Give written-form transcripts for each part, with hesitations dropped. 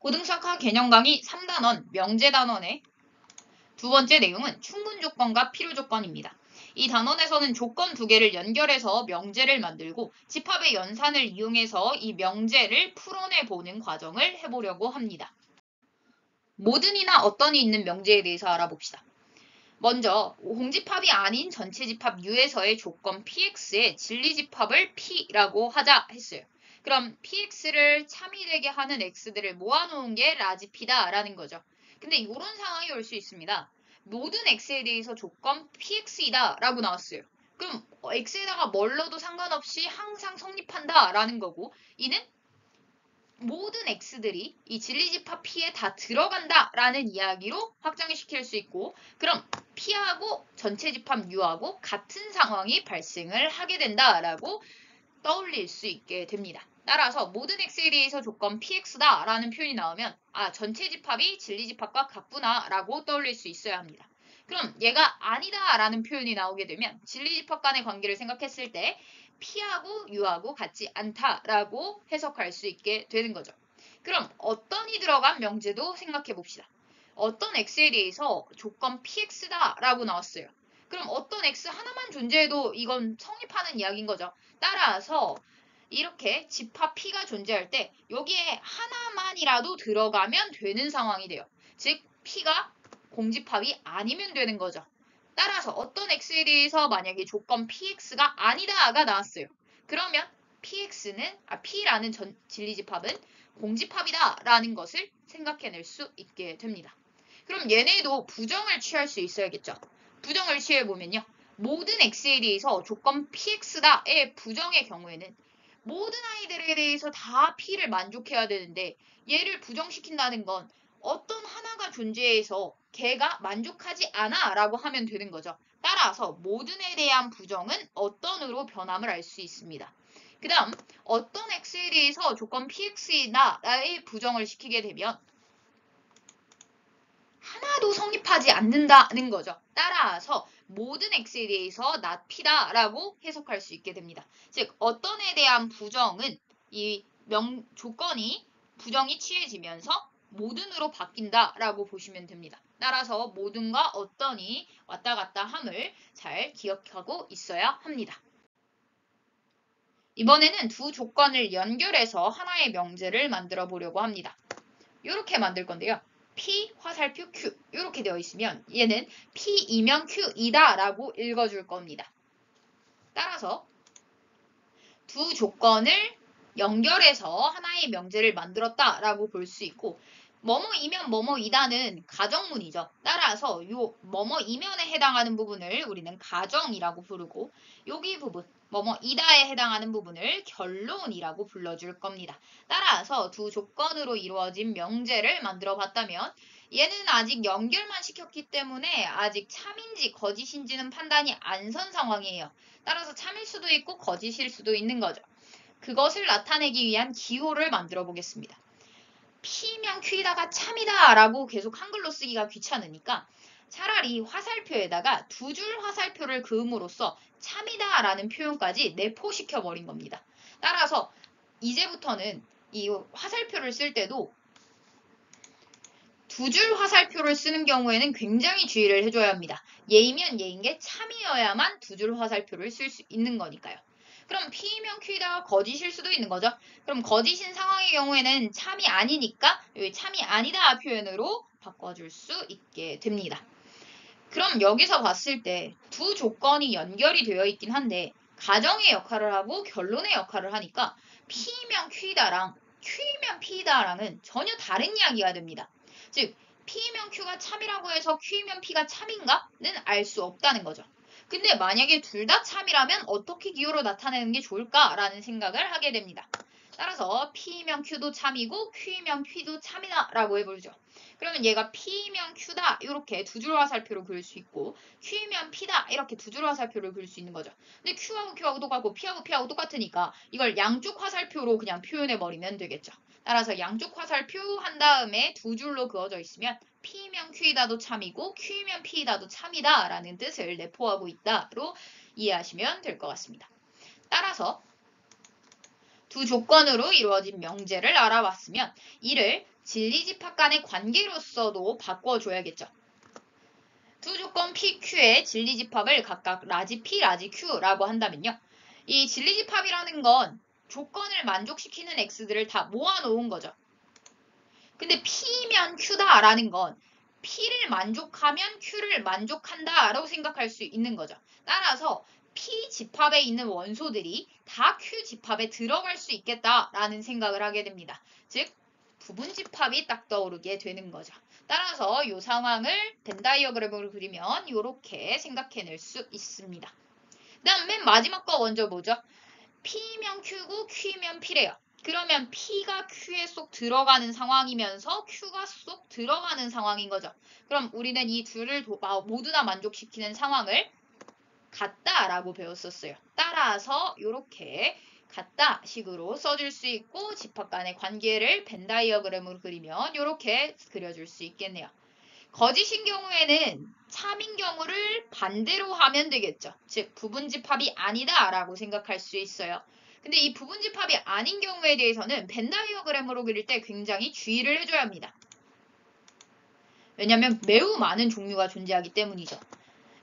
고등수학학 개념 강의 3단원 명제단원의 두 번째 내용은 충분조건과 필요조건입니다. 이 단원에서는 조건 두 개를 연결해서 명제를 만들고 집합의 연산을 이용해서 이 명제를 풀어내보는 과정을 해보려고 합니다. 모든이나 어떤이 있는 명제에 대해서 알아봅시다. 먼저 공집합이 아닌 전체집합 U에서의 조건 PX의 진리집합을 P라고 하자 했어요. 그럼 PX를 참이되게 하는 X들을 모아놓은 게 라지 P다 라는 거죠. 근데 이런 상황이 올 수 있습니다. 모든 X에 대해서 조건 PX이다 라고 나왔어요. 그럼 X에다가 뭘 넣어도 상관없이 항상 성립한다 라는 거고, 이는 모든 X들이 이 진리집합 P에 다 들어간다 라는 이야기로 확장을 시킬 수 있고, 그럼 P하고 전체집합 U하고 같은 상황이 발생을 하게 된다라고 떠올릴 수 있게 됩니다. 따라서 모든 X에 대해서 조건 PX다 라는 표현이 나오면 전체집합이 진리집합과 같구나 라고 떠올릴 수 있어야 합니다. 그럼 얘가 아니다 라는 표현이 나오게 되면 진리집합 간의 관계를 생각했을 때 P하고 U하고 같지 않다라고 해석할 수 있게 되는 거죠. 그럼 어떤이 들어간 명제도 생각해 봅시다. 어떤 X에 대해서 조건 PX다 라고 나왔어요. 그럼 어떤 X 하나만 존재해도 이건 성립하는 이야기인 거죠. 따라서 이렇게 집합 P가 존재할 때 여기에 하나만이라도 들어가면 되는 상황이 돼요. 즉 P가 공집합이 아니면 되는 거죠. 따라서 어떤 X에 대해서 만약에 조건 PX가 아니다가 나왔어요. 그러면 P라는 진리집합은 공집합이다 라는 것을 생각해낼 수 있게 됩니다. 그럼 얘네도 부정을 취할 수 있어야겠죠. 부정을 취해보면요. 모든 X에 대해서 조건 PX다의 부정의 경우에는 모든 아이들에 대해서 다 P를 만족해야 되는데 얘를 부정시킨다는 건 어떤 하나가 존재해서 걔가 만족하지 않아 라고 하면 되는 거죠. 따라서 모든에 대한 부정은 어떤으로 변함을 알 수 있습니다. 그 다음 어떤 X에 대해서 조건 PX이다의 부정을 시키게 되면 하나도 성립하지 않는다는 거죠. 따라서 모든 X에 대해서 not P다 라고 해석할 수 있게 됩니다. 즉 어떤에 대한 부정은 이 조건이 부정이 취해지면서 모든으로 바뀐다 라고 보시면 됩니다. 따라서 모든과 어떤이 왔다 갔다 함을 잘 기억하고 있어야 합니다. 이번에는 두 조건을 연결해서 하나의 명제를 만들어 보려고 합니다. 이렇게 만들 건데요. P 화살표 Q 이렇게 되어 있으면 얘는 P이면 Q이다 라고 읽어줄 겁니다. 따라서 두 조건을 연결해서 하나의 명제를 만들었다 라고 볼 수 있고, 뭐뭐이면 뭐뭐이다는 가정문이죠. 따라서 요 뭐뭐이면에 해당하는 부분을 우리는 가정이라고 부르고, 여기 부분 뭐뭐이다에 해당하는 부분을 결론이라고 불러줄 겁니다. 따라서 두 조건으로 이루어진 명제를 만들어 봤다면 얘는 아직 연결만 시켰기 때문에 아직 참인지 거짓인지는 판단이 안 선 상황이에요. 따라서 참일 수도 있고 거짓일 수도 있는 거죠. 그것을 나타내기 위한 기호를 만들어 보겠습니다. P면 Q이다가 참이다 라고 계속 한글로 쓰기가 귀찮으니까 차라리 화살표에다가 두 줄 화살표를 그음으로써 참이다 라는 표현까지 내포시켜 버린 겁니다. 따라서 이제부터는 이 화살표를 쓸 때도 두 줄 화살표를 쓰는 경우에는 굉장히 주의를 해줘야 합니다. 예이면 예인 게 참이어야만 두 줄 화살표를 쓸 수 있는 거니까요. 그럼 P면 Q이다가 거짓일 수도 있는 거죠. 그럼 거짓인 상황의 경우에는 참이 아니니까 여기 참이 아니다 표현으로 바꿔줄 수 있게 됩니다. 그럼 여기서 봤을 때 두 조건이 연결이 되어 있긴 한데 가정의 역할을 하고 결론의 역할을 하니까 P면 Q이다랑 Q면 P이다랑은 전혀 다른 이야기가 됩니다. 즉 P면 Q가 참이라고 해서 Q면 P가 참인가는 알 수 없다는 거죠. 근데 만약에 둘 다 참이라면 어떻게 기호로 나타내는 게 좋을까라는 생각을 하게 됩니다. 따라서 P면 Q도 참이고 Q면 P도 참이다 라고 해보죠. 그러면 얘가 P면 Q다 이렇게 두 줄 화살표로 그릴 수 있고 Q면 P다 이렇게 두 줄 화살표를 그릴 수 있는 거죠. 근데 Q하고 Q하고 똑같고 P하고 P하고 똑같으니까 이걸 양쪽 화살표로 그냥 표현해버리면 되겠죠. 따라서 양쪽 화살표 한 다음에 두 줄로 그어져 있으면 P면 Q이다도 참이고 Q면 P이다도 참이다 라는 뜻을 내포하고 있다로 이해하시면 될 것 같습니다. 따라서 두 조건으로 이루어진 명제를 알아봤으면 이를 진리집합 간의 관계로서도 바꿔줘야겠죠. 두 조건 PQ의 진리집합을 각각 라지 P, 라지 Q라고 한다면요. 이 진리집합이라는 건 조건을 만족시키는 X들을 다 모아놓은 거죠. 근데 P면 Q다라는 건 P를 만족하면 Q를 만족한다라고 생각할 수 있는 거죠. 따라서 P 집합에 있는 원소들이 다 Q 집합에 들어갈 수 있겠다라는 생각을 하게 됩니다. 즉 부분 집합이 딱 떠오르게 되는 거죠. 따라서 이 상황을 벤 다이어그램으로 그리면 이렇게 생각해낼 수 있습니다. 그다음 맨 마지막 거 먼저 보죠. P면 Q고 Q면 P래요. 그러면 P가 Q에 쏙 들어가는 상황이면서 Q가 쏙 들어가는 상황인 거죠. 그럼 우리는 이 둘을 모두 다 만족시키는 상황을 같다라고 배웠었어요. 따라서 이렇게 같다 식으로 써줄 수 있고 집합 간의 관계를 벤 다이어그램으로 그리면 이렇게 그려줄 수 있겠네요. 거짓인 경우에는 참인 경우를 반대로 하면 되겠죠. 즉 부분집합이 아니다 라고 생각할 수 있어요. 근데 이 부분집합이 아닌 경우에 대해서는 벤 다이어그램으로 그릴 때 굉장히 주의를 해줘야 합니다. 왜냐하면 매우 많은 종류가 존재하기 때문이죠.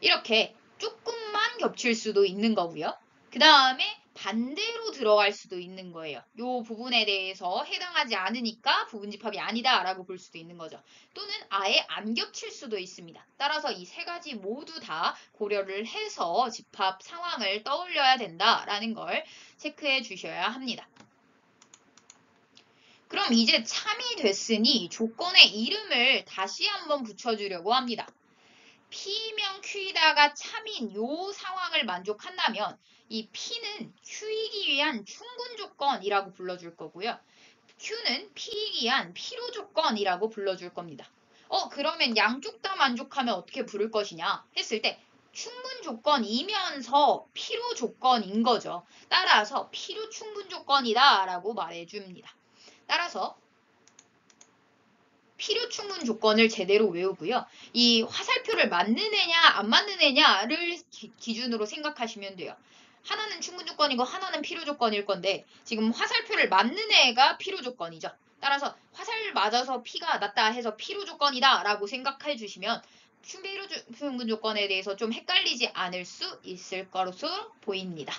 이렇게 조금만 겹칠 수도 있는 거고요. 그 다음에 반대로 들어갈 수도 있는 거예요. 이 부분에 대해서 해당하지 않으니까 부분집합이 아니다 라고 볼 수도 있는 거죠. 또는 아예 안 겹칠 수도 있습니다. 따라서 이 세 가지 모두 다 고려를 해서 집합 상황을 떠올려야 된다라는 걸 체크해 주셔야 합니다. 그럼 이제 참이 됐으니 조건의 이름을 다시 한번 붙여주려고 합니다. P면 Q이다가 참인 요 상황을 만족한다면 이 P는 Q이기 위한 충분 조건이라고 불러줄 거고요. Q는 P이기 위한 필요 조건이라고 불러줄 겁니다. 그러면 양쪽 다 만족하면 어떻게 부를 것이냐 했을 때 충분 조건이면서 필요 조건인 거죠. 따라서 필요 충분 조건이다 라고 말해줍니다. 따라서 필요 충분 조건을 제대로 외우고요. 이 화살표를 맞는 애냐 안 맞는 애냐를 기준으로 생각하시면 돼요. 하나는 충분 조건이고 하나는 필요 조건일 건데 지금 화살표를 맞는 애가 필요 조건이죠. 따라서 화살 맞아서 P가 낮다 해서 필요 조건이다 라고 생각해 주시면 필요 충분 조건에 대해서 좀 헷갈리지 않을 수 있을 것으로 보입니다.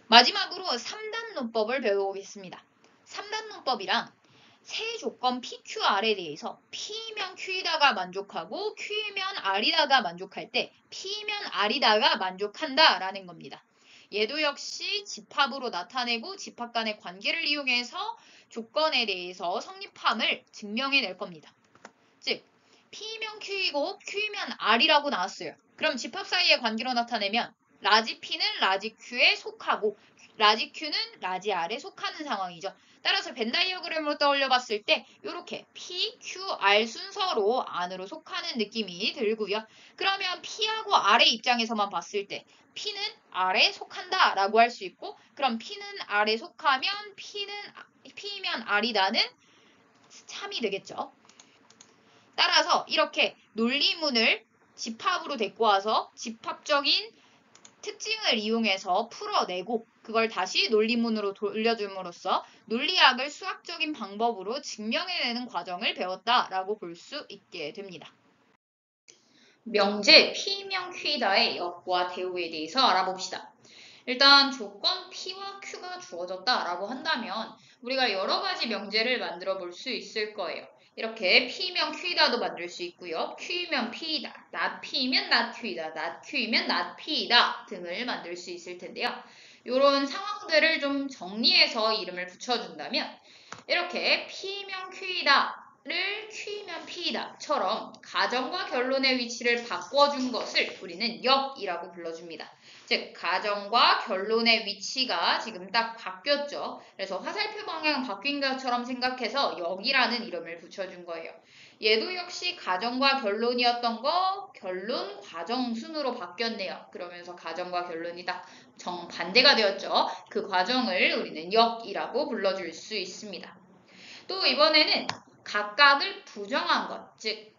마지막으로 3단 논법을 배워보겠습니다. 3단 논법이랑 세 조건 PQR에 대해서 P면 Q이다가 만족하고 Q면 R이다가 만족할 때 P면 R이다가 만족한다 라는 겁니다. 얘도 역시 집합으로 나타내고 집합 간의 관계를 이용해서 조건에 대해서 성립함을 증명해낼 겁니다. 즉 P면 Q이고 Q면 R이라고 나왔어요. 그럼 집합 사이의 관계로 나타내면 라지 P는 라지 Q에 속하고 라지 Q는 라지 R에 속하는 상황이죠. 따라서 벤 다이어그램으로 떠올려 봤을 때 이렇게 P, Q, R 순서로 안으로 속하는 느낌이 들고요. 그러면 P하고 R의 입장에서만 봤을 때 P는 R에 속한다 라고 할 수 있고 그럼 P는 R에 속하면 P면 R이다는 참이 되겠죠. 따라서 이렇게 논리문을 집합으로 데리고 와서 집합적인 특징을 이용해서 풀어내고 그걸 다시 논리문으로 돌려줌으로써 논리학을 수학적인 방법으로 증명해내는 과정을 배웠다라고 볼 수 있게 됩니다. 명제 P명 Q이다의 역과 대우에 대해서 알아봅시다. 일단 조건 P와 Q가 주어졌다라고 한다면 우리가 여러 가지 명제를 만들어 볼 수 있을 거예요. 이렇게 P면 Q이다도 만들 수 있고요. Q면 P이다, not P면 not Q이다, not Q이면 not P이다 등을 만들 수 있을 텐데요. 이런 상황들을 좀 정리해서 이름을 붙여준다면 이렇게 P면 Q이다를 Q면 P이다처럼 가정과 결론의 위치를 바꿔준 것을 우리는 역이라고 불러줍니다. 즉 가정과 결론의 위치가 지금 딱 바뀌었죠. 그래서 화살표 방향 바뀐 것처럼 생각해서 역이라는 이름을 붙여준 거예요. 얘도 역시 가정과 결론이었던 거 결론 과정 순으로 바뀌었네요. 그러면서 가정과 결론이 딱 정반대가 되었죠. 그 과정을 우리는 역이라고 불러줄 수 있습니다. 또 이번에는 각각을 부정한 것, 즉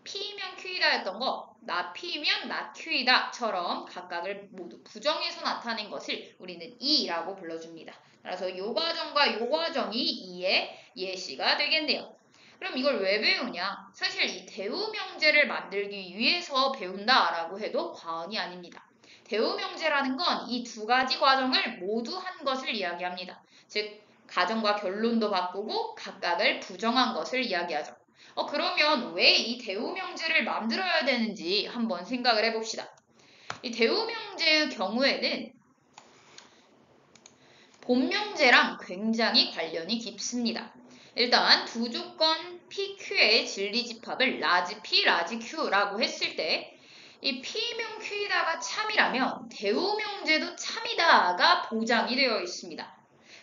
P면 Q이다였던 거 not P면 not Q이다처럼 각각을 모두 부정해서 나타낸 것을 우리는 E라고 불러줍니다. 따라서 이 과정과 이 과정이 E의 예시가 되겠네요. 그럼 이걸 왜 배우냐? 사실 이 대우명제를 만들기 위해서 배운다라고 해도 과언이 아닙니다. 대우명제라는 건 이 두 가지 과정을 모두 한 것을 이야기합니다. 즉, 가정과 결론도 바꾸고 각각을 부정한 것을 이야기하죠. 그러면 왜 이 대우명제를 만들어야 되는지 한번 생각을 해봅시다. 이 대우명제의 경우에는 본명제랑 굉장히 관련이 깊습니다. 일단 두 조건 PQ의 진리집합을 라지 P, 라지 Q라고 했을 때 이 P명 Q이다가 참이라면 대우명제도 참이다가 보장이 되어 있습니다.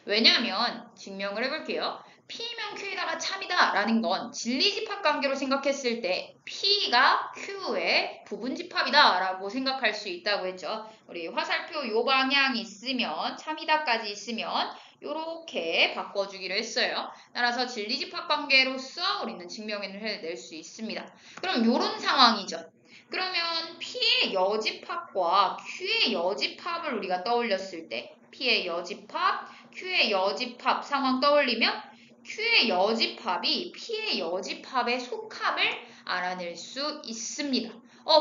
왜냐하면 증명을 해볼게요. P명 Q이다가 참이다 라는 건 진리집합 관계로 생각했을 때 P가 Q의 부분집합이다 라고 생각할 수 있다고 했죠. 우리 화살표 요 방향 있으면 참이다까지 있으면 이렇게 바꿔주기로 했어요. 따라서 진리집합 관계로서 우리는 증명해낼 수 있습니다. 그럼 이런 상황이죠. 그러면 P의 여집합과 Q의 여집합을 우리가 떠올렸을 때 P의 여집합, Q의 여집합 상황 떠올리면 Q의 여집합이 P의 여집합의 속함을 알아낼 수 있습니다.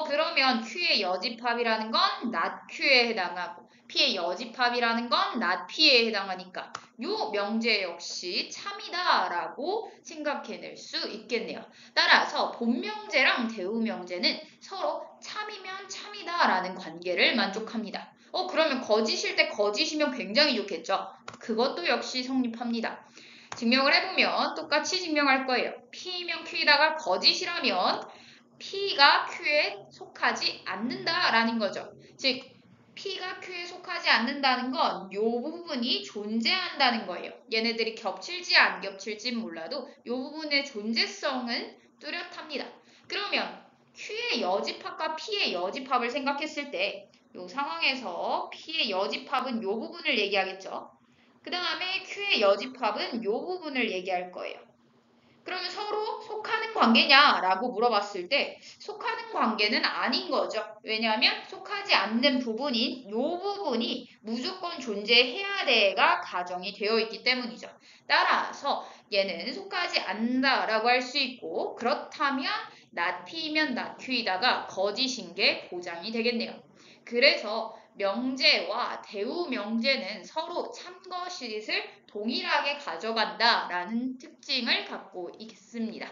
그러면 Q의 여집합이라는 건 not Q에 해당하고 P의 여집합이라는 건 not P에 해당하니까 요 명제 역시 참이다 라고 생각해낼 수 있겠네요. 따라서 본명제랑 대우명제는 서로 참이면 참이다 라는 관계를 만족합니다. 그러면 거짓일 때 거짓이면 굉장히 좋겠죠. 그것도 역시 성립합니다. 증명을 해보면 똑같이 증명할 거예요. P면 Q이다가 거짓이라면 P가 Q에 속하지 않는다라는 거죠. 즉 P가 Q에 속하지 않는다는 건 이 부분이 존재한다는 거예요. 얘네들이 겹칠지 안 겹칠지 몰라도 이 부분의 존재성은 뚜렷합니다. 그러면 Q의 여집합과 P의 여집합을 생각했을 때 이 상황에서 P의 여집합은 이 부분을 얘기하겠죠. 그 다음에 Q의 여집합은 이 부분을 얘기할 거예요. 그러면 서로 속하는 관계냐라고 물어봤을 때 속하는 관계는 아닌 거죠. 왜냐하면 속하지 않는 부분인 이 부분이 무조건 존재해야 돼가 가정이 되어 있기 때문이죠. 따라서 얘는 속하지 않는다라고 할 수 있고 그렇다면 not P면 not Q이다가 거짓인 게 보장이 되겠네요. 그래서 명제와 대우명제는 서로 참거짓을 동일하게 가져간다라는 특징을 갖고 있습니다.